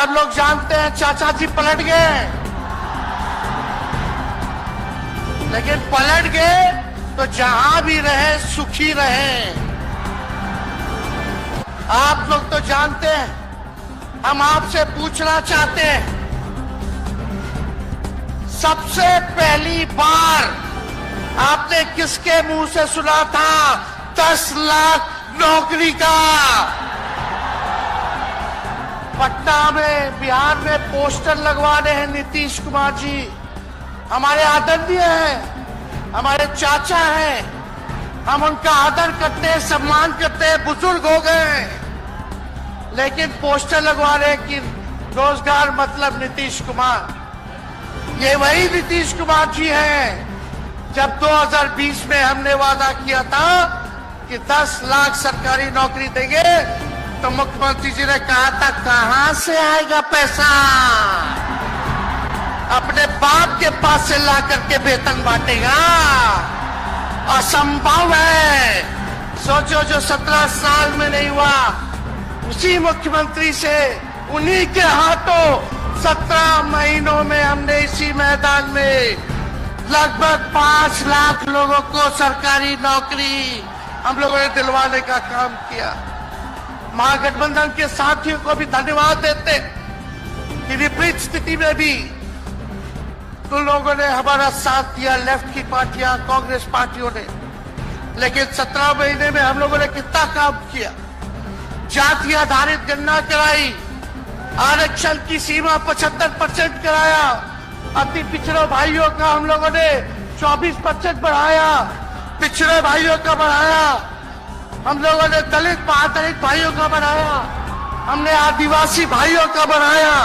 सब लोग जानते हैं चाचा जी पलट गए, लेकिन पलट गए तो जहां भी रहे सुखी रहे। आप लोग तो जानते हैं, हम आपसे पूछना चाहते हैं, सबसे पहली बार आपने किसके मुंह से सुना था 10 लाख नौकरी का? पटना में, बिहार में पोस्टर लगवा रहे हैं नीतीश कुमार जी। हमारे आदरणीय हैं, हमारे चाचा हैं, हम उनका आदर करते हैं, सम्मान करते हैं, बुजुर्ग हो गए, लेकिन पोस्टर लगवा रहे कि रोजगार मतलब नीतीश कुमार। ये वही नीतीश कुमार जी हैं जब 2020 में हमने वादा किया था कि 10 लाख सरकारी नौकरी देंगे, तो मुख्यमंत्री जी ने कहा था कहां से आएगा पैसा? अपने बाप के पास से ला करके वेतन बांटेगा? असंभव है। सोचो, जो 17 साल में नहीं हुआ, उसी मुख्यमंत्री से, उन्हीं के हाथों 17 महीनों में हमने इसी मैदान में लगभग 5 लाख लोगों को सरकारी नौकरी हम लोगों ने दिलवाने का काम किया। महागठबंधन के साथियों को भी धन्यवाद देते कि विपरीत स्थिति में भी तो लोगों ने हमारा साथ दिया, लेफ्ट की पार्टियां, कांग्रेस पार्टियों ने। लेकिन 17 महीने में हम लोगों ने कितना काम किया? जाति आधारित गणना कराई, आरक्षण की सीमा 75% कराया, अति पिछड़े भाइयों का हम लोगों ने 24% बढ़ाया, पिछड़े भाइयों का बढ़ाया, हम लोगों ने दलित महादलित भाइयों का बढ़ाया, हमने आदिवासी भाइयों का बढ़ाया।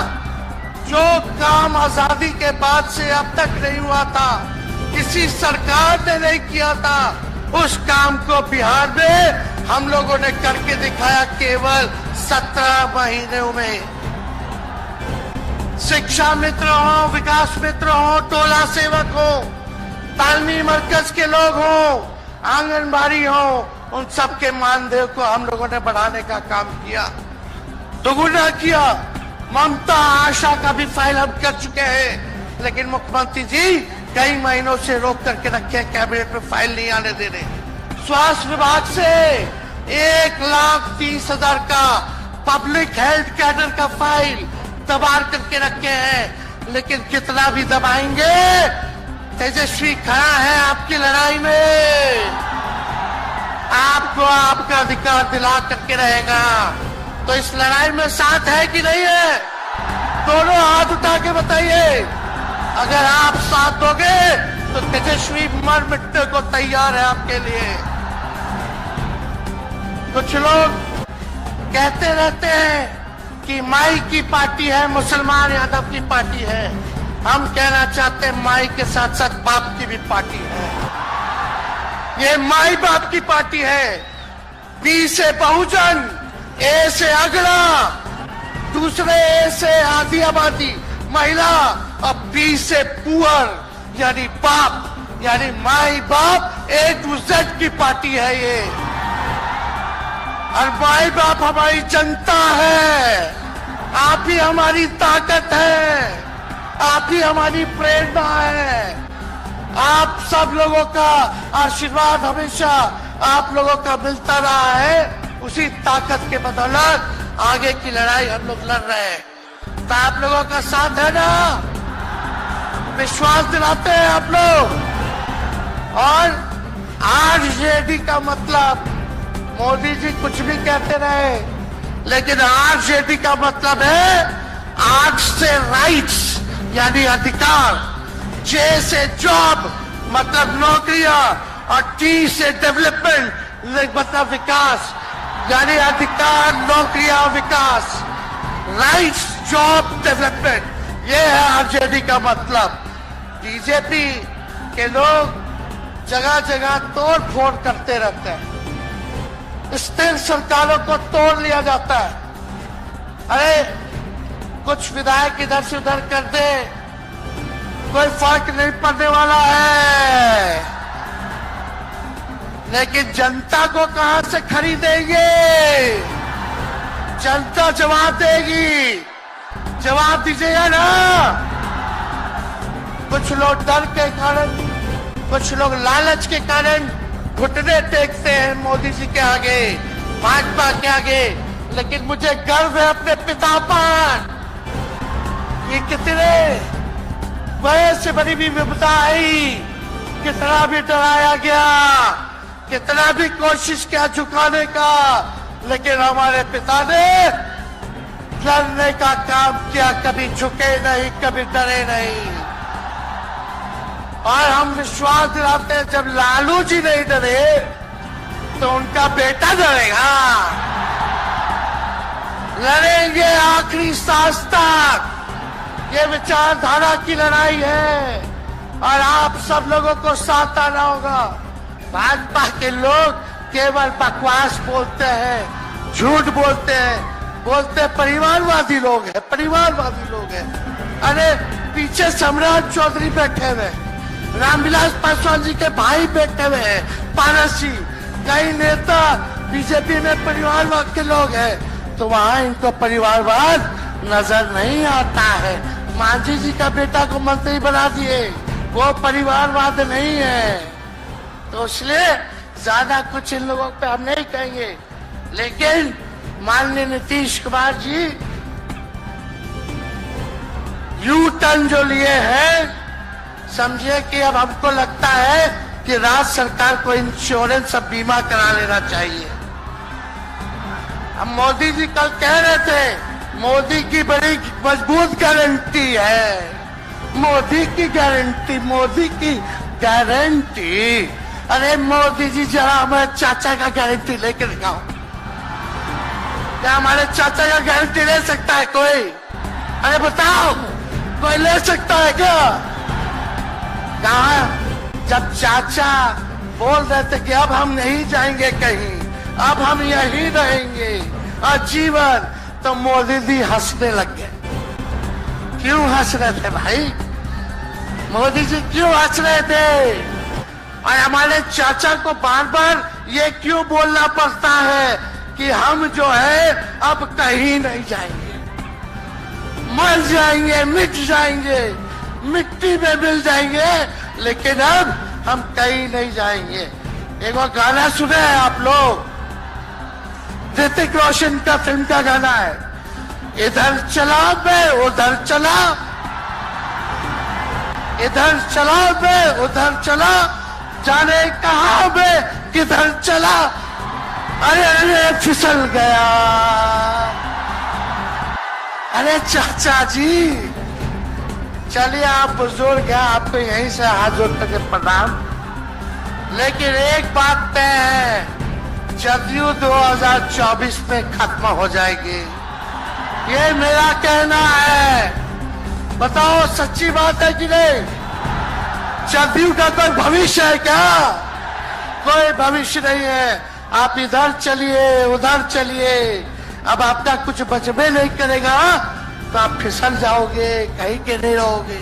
जो काम आजादी के बाद से अब तक नहीं हुआ था, किसी सरकार ने नहीं किया था, उस काम को बिहार में हम लोगों ने करके दिखाया केवल 17 महीनों में। शिक्षा मित्र हो, विकास मित्र हो, टोला सेवक हो, तालमी मरकज के लोग हो, आंगनबाड़ी हो, उन सबके मानदेय को हम लोगों ने बढ़ाने का काम किया, दोगुना किया। ममता आशा का भी फाइल हम कर चुके हैं, लेकिन मुख्यमंत्री जी कई महीनों से रोक करके रखे, कैबिनेट में फाइल नहीं आने दे रहे। स्वास्थ्य विभाग से 1,30,000 का पब्लिक हेल्थ कैडर का फाइल दबा करके रखे हैं, लेकिन कितना भी दबाएंगे, तेजस्वी खड़ा है आपकी लड़ाई में, आपको आपका अधिकार दिला करके रहेगा। तो इस लड़ाई में साथ है कि नहीं है? दोनों हाथ उठा के बताइए। अगर आप साथ दोगे तो तेजस्वी मर मिटने को तैयार है आपके लिए। कुछ लोग कहते रहते हैं कि माई की पार्टी है, मुसलमान यादव की पार्टी है। हम कहना चाहते हैं माई के साथ साथ बाप की भी पार्टी है। ये माई बाप की पार्टी है। बी से बहुजन, ए से अगड़ा, दूसरे ए से आधी आबादी महिला, और बी से पुअर यानी बाप, यानी माई बाप, ए टू जेड की पार्टी है ये। और माई बाप हमारी जनता है, आप ही हमारी ताकत है, आप ही हमारी प्रेरणा है। आप सब लोगों का आशीर्वाद हमेशा आप लोगों का मिलता रहा है, उसी ताकत के बदौलत आगे की लड़ाई हम लोग लड़ रहे हैं। तो आप लोगों का साथ है ना? विश्वास दिलाते हैं आप लोग। और आरजेडी का मतलब, मोदी जी कुछ भी कहते रहे, लेकिन आरजेडी का मतलब है आर से राइट्स यानी अधिकार, जे से जॉब मतलब नौकरियां, और टी से डेवलपमेंट मतलब विकास, यानी अधिकार, नौकरियां, विकास, राइट्स, जॉब, डेवलपमेंट। ये है आरजेडी का मतलब। बीजेपी के लोग जगह जगह तोड़ फोड़ करते रहते हैं, स्थिर सरकारों को तोड़ लिया जाता है। अरे कुछ विधायक इधर से उधर कर दे, कोई फर्क नहीं पड़ने वाला है, लेकिन जनता को कहां से खरीदेंगे? जनता जवाब देगी। जवाब दीजिएगा ना। कुछ लोग डर के कारण, कुछ लोग लालच के कारण घुटने टेकते हैं मोदी जी के आगे, भाजपा के आगे, लेकिन मुझे गर्व है अपने पिता पर। ये कितने बड़े से बड़ी भी विपदा आई, कितना भी डराया गया, कितना भी कोशिश किया झुकाने का, लेकिन हमारे पिता ने लड़ने का काम किया, कभी झुके नहीं, कभी डरे नहीं। और हम विश्वास दिलाते हैं जब लालू जी नहीं डरे तो उनका बेटा डरेगा। लड़ेंगे आखिरी सांस तक। ये विचारधारा की लड़ाई है और आप सब लोगों को साथ आना होगा। भाजपा के लोग केवल बकवास बोलते हैं, झूठ बोलते हैं, बोलते परिवारवादी लोग हैं, परिवारवादी लोग हैं। अरे पीछे सम्राट चौधरी बैठे हुए, रामविलास पासवान जी के भाई बैठे हुए हैं, पारस जी, कई नेता बीजेपी में परिवारवाद के लोग हैं, तो वहां इनको परिवारवाद नजर नहीं आता है। मांझी जी का बेटा को मंत्री बना दिए, वो परिवारवाद नहीं है। तो इसलिए ज्यादा कुछ इन लोगों पे हम नहीं कहेंगे, लेकिन माननीय नीतीश कुमार जी यू टर्न जो लिए हैं, समझिए कि अब हमको लगता है कि राज्य सरकार को इंश्योरेंस और बीमा करा लेना चाहिए। अब मोदी जी कल कह रहे थे मोदी की बड़ी मजबूत गारंटी है, मोदी की गारंटी, मोदी की गारंटी। अरे मोदी जी जरा हमारे चाचा का गारंटी लेकर दिखाओ। क्या हमारे चाचा का गारंटी ले सकता है कोई? अरे बताओ, कोई ले सकता है क्या? कहा जब चाचा बोल रहे थे कि अब हम नहीं जाएंगे कहीं, अब हम यहीं रहेंगे आजीवन, तो मोदी जी हंसने लग गए। क्यों हंस रहे थे भाई? मोदी जी क्यों हंस रहे थे? और हमारे चाचा को बार बार ये क्यों बोलना पड़ता है कि हम जो है अब कहीं नहीं जाएंगे, मर जाएंगे, मिट जाएंगे, मिट्टी में मिल जाएंगे, लेकिन अब हम कहीं नहीं जाएंगे। एक बार गाना सुने हैं आप लोग, ऋतिक रोशन का फिल्म का गाना है, इधर चला मैं उधर चला, इधर चला मैं उधर चला, जाने कहां मैं किधर चला, अरे अरे फिसल गया। अरे चाचा जी, चलिए आप बुजुर्ग हैं, आपको यहीं से हाथ जोड़ करके प्रणाम। लेकिन एक बात तय है, जदयू 2024 में खत्म हो जाएगी, ये मेरा कहना है। बताओ सच्ची बात है कि नहीं? जदयू का कोई भविष्य है क्या? कोई भविष्य नहीं है। आप इधर चलिए उधर चलिए, अब आपका कुछ बचबे नहीं करेगा तो आप फिसल जाओगे, कहीं के नहीं रहोगे।